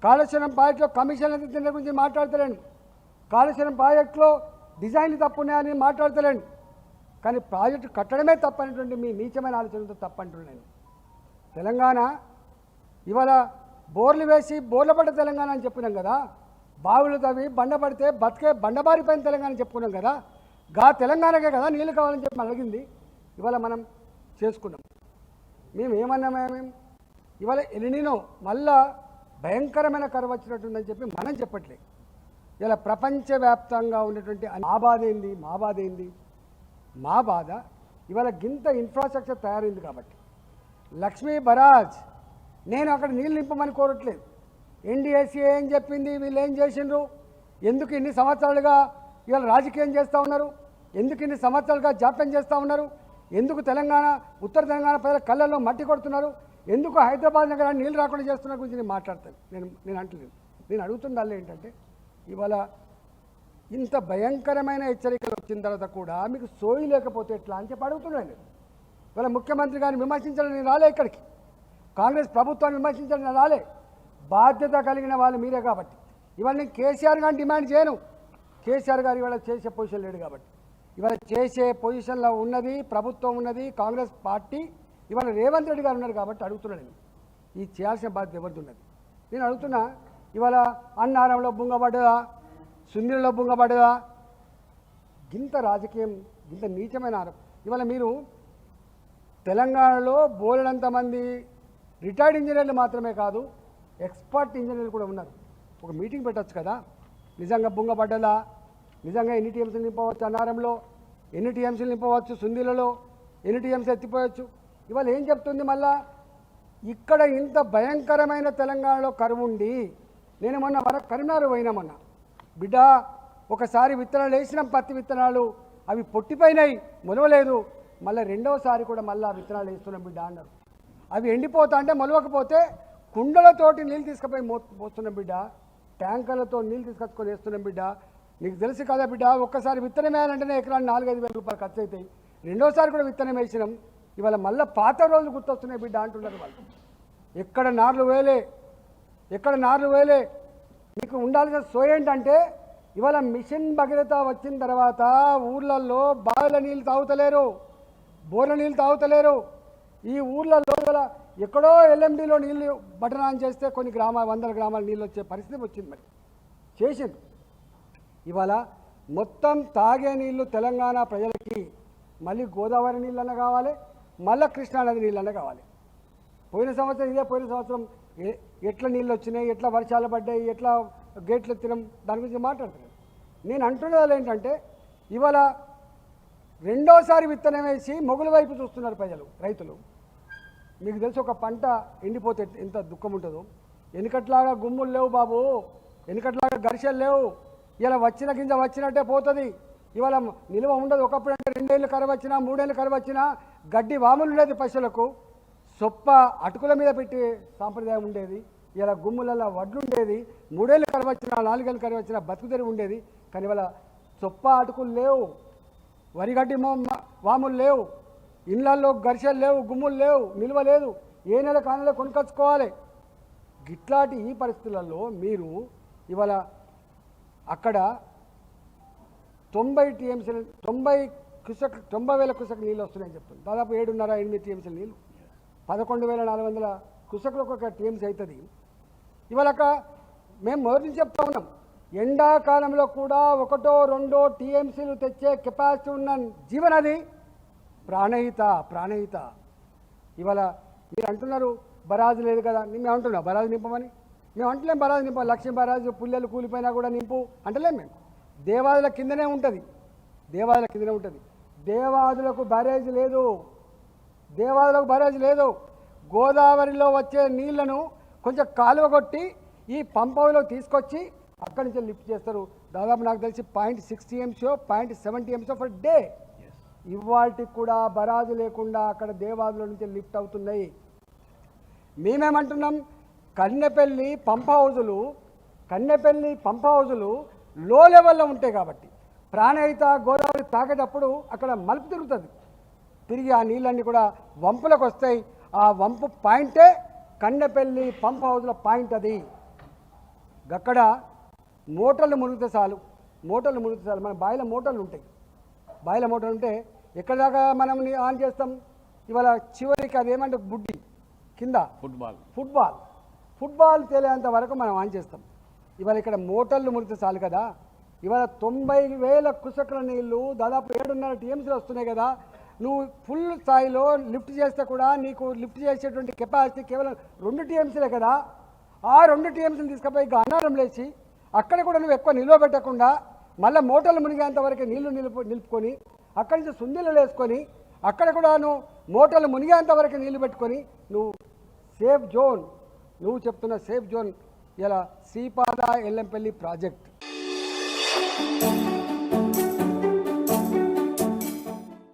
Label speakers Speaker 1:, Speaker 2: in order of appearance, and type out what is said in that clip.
Speaker 1: కాళేశ్వరం ప్రాజెక్టులో కమిషన్ల దీని గురించి మాట్లాడతలేను. కాళేశ్వరం ప్రాజెక్టులో డిజైన్లు తప్పున్నాయని మాట్లాడతలేను. కానీ ప్రాజెక్టు కట్టడమే తప్పనేటువంటి మీ నీచమైన ఆలోచనతో తప్పంటున్నాను. తెలంగాణ ఇవాళ బోర్లు వేసి బోర్ల పడ్డ తెలంగాణ అని చెప్పుకున్నాం కదా. బావులు తవ్వి బండపడితే బతికే బండబారిపోయిన తెలంగాణ చెప్పుకున్నాం కదా. గా తెలంగాణకే కదా నీళ్ళు కావాలని చెప్పి అడిగింది. ఇవాళ మనం చేసుకున్నాం. మేము ఏమన్నామేమి ఇవాళ ఎలినినో మళ్ళా భయంకరమైన కరువు వచ్చినట్టుందని చెప్పి మనం చెప్పట్లే. ఇలా ప్రపంచవ్యాప్తంగా ఉన్నటువంటి మా బాధ ఏంది, మా బాధ ఏంది, మా బాధ ఇవాళ గింత ఇన్ఫ్రాస్ట్రక్చర్ తయారైంది కాబట్టి. లక్ష్మీ బరాజ్ నేను అక్కడ నీళ్ళు నింపమని కోరట్లేదు. ఎన్డీఎస్సీ ఏం చెప్పింది, వీళ్ళు ఏం చేసిండ్రు, ఎందుకు ఇన్ని సంవత్సరాలుగా ఇవాళ రాజకీయం చేస్తూ ఉన్నారు, ఎందుకు ఇన్ని సంవత్సరాలుగా జాప్యం చేస్తూ ఉన్నారు, ఎందుకు తెలంగాణ ఉత్తర తెలంగాణ ప్రజల కళ్ళల్లో మట్టి కొడుతున్నారు, ఎందుకు హైదరాబాద్ నగరాన్ని నీళ్ళు రాకుండా చేస్తున్న గురించి నేను మాట్లాడతాను. నేను అంటలేదు. నేను అడుగుతుండాలి ఏంటంటే ఇవాళ ఇంత భయంకరమైన హెచ్చరికలు వచ్చిన తర్వాత కూడా మీకు సోయి లేకపోతే ఎట్లా అని చెప్పి అడుగుతున్నాను. ఇవాళ ముఖ్యమంత్రి గారిని విమర్శించాలని నేను రాలే, ఇక్కడికి కాంగ్రెస్ ప్రభుత్వాన్ని విమర్శించాలని నేను రాలే. బాధ్యత కలిగిన వాళ్ళు మీరే కాబట్టి ఇవాళ నేను కేసీఆర్ గారిని డిమాండ్ చేయను. కేసీఆర్ గారు ఇవాళ చేసే పొజిషన్ లేడు కాబట్టి. ఇవాళ చేసే పొజిషన్లో ఉన్నది ప్రభుత్వం, ఉన్నది కాంగ్రెస్ పార్టీ, ఇవాళ రేవంత్ రెడ్డి గారు ఉన్నారు కాబట్టి అడుగుతున్నాను. ఈ చేయాల్సిన బాధ్యత ఎవరిది ఉన్నది నేను అడుగుతున్నా. ఇవాళ అన్నారంలో బుంగబడ్డదా, సుందరిలో బుంగబడ్డదా, గింత రాజకీయం, గింత నీచమైన ఆరోపణ. ఇవాళ మీరు తెలంగాణలో బోలెడంతమంది రిటైర్డ్ ఇంజనీర్లు మాత్రమే కాదు, ఎక్స్పర్ట్ ఇంజనీర్లు కూడా ఉన్నారు. ఒక మీటింగ్ పెట్టచ్చు కదా. నిజంగా బుంగబడ్డదా, నిజంగా ఎన్ని టీఎంసీలు నింపవచ్చు, అన్నారంలో ఎన్ని టీఎంసీలు నింపవచ్చు, సుందీలలో ఎన్ని టీఎంసీ ఎత్తిపోవచ్చు. ఇవాళ ఏం చెప్తుంది మళ్ళా, ఇక్కడ ఇంత భయంకరమైన తెలంగాణలో కరువు ఉండి, నేను మొన్న కరీంనగర్ పోయినామన్నా బిడ్డ, ఒకసారి విత్తనాలు వేసినాం, పత్తి విత్తనాలు అవి పొట్టిపోయినాయి, మొలవలేదు, మళ్ళీ రెండవసారి కూడా మళ్ళీ విత్తనాలు వేస్తున్నాం బిడ్డ అన్నారు. అవి ఎండిపోతా అంటే మొలవకపోతే కుండలతోటి నీళ్ళు తీసుకుపోయి పోస్తున్నాం బిడ్డ, ట్యాంకర్లతో నీళ్ళు తీసుకొచ్చుకొని వేస్తున్నాం బిడ్డ. నీకు తెలుసు కదా బిడ్డ, ఒక్కసారి విత్తనం వేయాలంటేనే ఎకరాన్ని 4-5 వేల రూపాయలు ఖర్చు అవుతాయి. రెండోసారి కూడా విత్తనం వేసినాం, ఇవాళ మళ్ళీ పాత రోజులు గుర్తొస్తున్నాయి బిడ్డ అంటున్నారు వాళ్ళు. ఎక్కడ నార్లు వేలే, ఎక్కడ నార్లు వేలే. మీకు ఉండాల్సిన సోయ ఏంటంటే ఇవాళ మిషన్ భగీరథ వచ్చిన తర్వాత ఊర్లలో బావిల నీళ్ళు తాగుతలేరు, బోర్ల నీళ్ళు తాగుతలేరు. ఈ ఊర్లలో ఎక్కడో ఎల్ఎండిలో నీళ్ళు బటన్ ఆన్ చేస్తే కొన్ని 100 గ్రామాల నీళ్ళు వచ్చే పరిస్థితి వచ్చింది. మరి చేసింది. ఇవాళ మొత్తం తాగే నీళ్ళు తెలంగాణ ప్రజలకి మళ్ళీ గోదావరి నీళ్ళన్నా కావాలి, మళ్ళీ కృష్ణానది నీళ్ళన్నా కావాలి. పోయిన సంవత్సరం ఎట్లా నీళ్ళు వచ్చినాయి, ఎట్లా వర్షాలు పడ్డాయి, ఎట్లా గేట్లు ఎత్తినాం, దాని గురించి మాట్లాడుతున్నాను. నేను అంటున్నది ఏంటంటే ఇవాళ రెండోసారి విత్తనం వేసి మొగుల వైపు చూస్తున్నారు ప్రజలు, రైతులు. మీకు తెలిసి ఒక పంట ఎండిపోతే ఎంత దుఃఖం ఉంటుందో. వెనుకట్లాగా గుమ్ములు లేవు బాబు, వెనుకట్లాగా ఘర్షలు లేవు. ఇలా వచ్చిన గింజ వచ్చినట్టే పోతుంది. ఇవాళ నిల్వ ఉండదు. ఒకప్పుడు అంటే 2 ఏళ్ళు కరువు వచ్చినా, 3 ఏళ్ళు కరువు వచ్చినా గడ్డి వాములు ఉండేది పశువులకు, సొప్ప అటుకుల మీద పెట్టి సాంప్రదాయం ఉండేది. ఇలా గుమ్ములలో వడ్లు ఉండేది. 3 ఏళ్ళు కరువు వచ్చినా, 4 ఏళ్ళు కరువు వచ్చినా బతుకుదెరి ఉండేది. కానీ ఇవాళ సొప్ప అటుకులు లేవు, వరిగడ్డి వాములు లేవు, ఇళ్లలో ఘర్షలు లేవు, గుమ్ములు లేవు, నిల్వ లేదు. ఏ నెల కానలో కొనుకొచ్చుకోవాలి. గిట్లాంటి ఈ పరిస్థితులలో మీరు ఇవాళ అక్కడ 90 టీఎంసీలు 90,000 క్యూసెక్ నీళ్ళు వస్తున్నాయని చెప్తుంది. దాదాపు 7.5-8 టీఎంసీల నీళ్ళు, 11,400 క్యూసెక్లకు ఒక టీఎంసీ అవుతుంది. ఇవాళ మేము మొదటి నుంచి చెప్తా ఉన్నాం, ఎండాకాలంలో కూడా 1-2 టీఎంసీలు తెచ్చే కెపాసిటీ ఉన్న జీవనది ప్రాణహిత. ఇవాళ మీరు అంటున్నారు బరాజు లేదు కదా, మేము అంటున్నాం బరాజు నింపమని. మేము అంటలేం బరాజు నింపాలి, లక్ష్మీ బరాజు పుల్లెలు కూలిపోయినా కూడా నింపు అంటలేం. మేము దేవాదుల కిందనే ఉంటుంది, దేవాదులకు బ్యారేజ్ లేదు. గోదావరిలో వచ్చే నీళ్లను కొంచెం కాలువ కొట్టి ఈ పంపలో తీసుకొచ్చి అక్కడి నుంచి లిఫ్ట్ చేస్తారు. దాదాపు నాకు తెలిసి 0.6 టీఎంసీ 0.7 టీఎంసీ ఫర్ డే. ఇవాళకి కూడా బరాజు లేకుండా అక్కడ దేవాదుల నుంచి లిఫ్ట్ అవుతున్నాయి. మేమేమంటున్నాం, కన్నెపల్లి పంప్ హౌజులు లో లెవెల్లో ఉంటాయి కాబట్టి ప్రాణహిత గోదావరి తాగేటప్పుడు అక్కడ మలుపు తిరుగుతుంది, తిరిగి ఆ నీళ్ళన్నీ కూడా వంపులకు వస్తాయి. ఆ వంపు పాయింటే కన్నెపల్లి పంప్ హౌజ్ల పాయింట్. అది అక్కడ మోటార్లు మునిగితే చాలు, మోటార్లు మునిగితే చాలు. మన బాయిల మోటార్లు ఉంటాయి, బాయిల మోటార్లు ఉంటే ఎక్కడ దాకా మనం ఆన్ చేస్తాం. ఇవాళ చివరికి అదేమంటే బుడ్డి కింద ఫుట్బాల్ తేలేంత వరకు మనం ఆన్ చేస్తాం. ఇవాళ ఇక్కడ మోటార్లు మునిగితే చాలు కదా. ఇవాళ 90,000 క్యూసెక్ల నీళ్లు దాదాపు 7.5 టీఎంసీలు వస్తున్నాయి కదా. నువ్వు ఫుల్ స్థాయిలో లిఫ్ట్ చేస్తే కూడా నీకు లిఫ్ట్ చేసేటువంటి కెపాసిటీ కేవలం 2 టీఎంసీలే కదా. ఆ 2 టీఎంసీలు తీసుకుపోయి అన్నారం లేచి అక్కడ కూడా నువ్వు ఎక్కువ నిల్వ పెట్టకుండా మళ్ళీ మోటార్లు మునిగేంత వరకు నీళ్లు నిలుపుకొని అక్కడి నుంచి సుందీలు వేసుకొని అక్కడ కూడా నువ్వు మోటార్లు మునిగేంత వరకు నీళ్లు పెట్టుకొని నువ్వు సేఫ్ జోన్, నువ్వు చెప్తున్న సేఫ్ జోన్ ఇలా శ్రీపాద ఎల్లంపల్లి ప్రాజెక్ట్.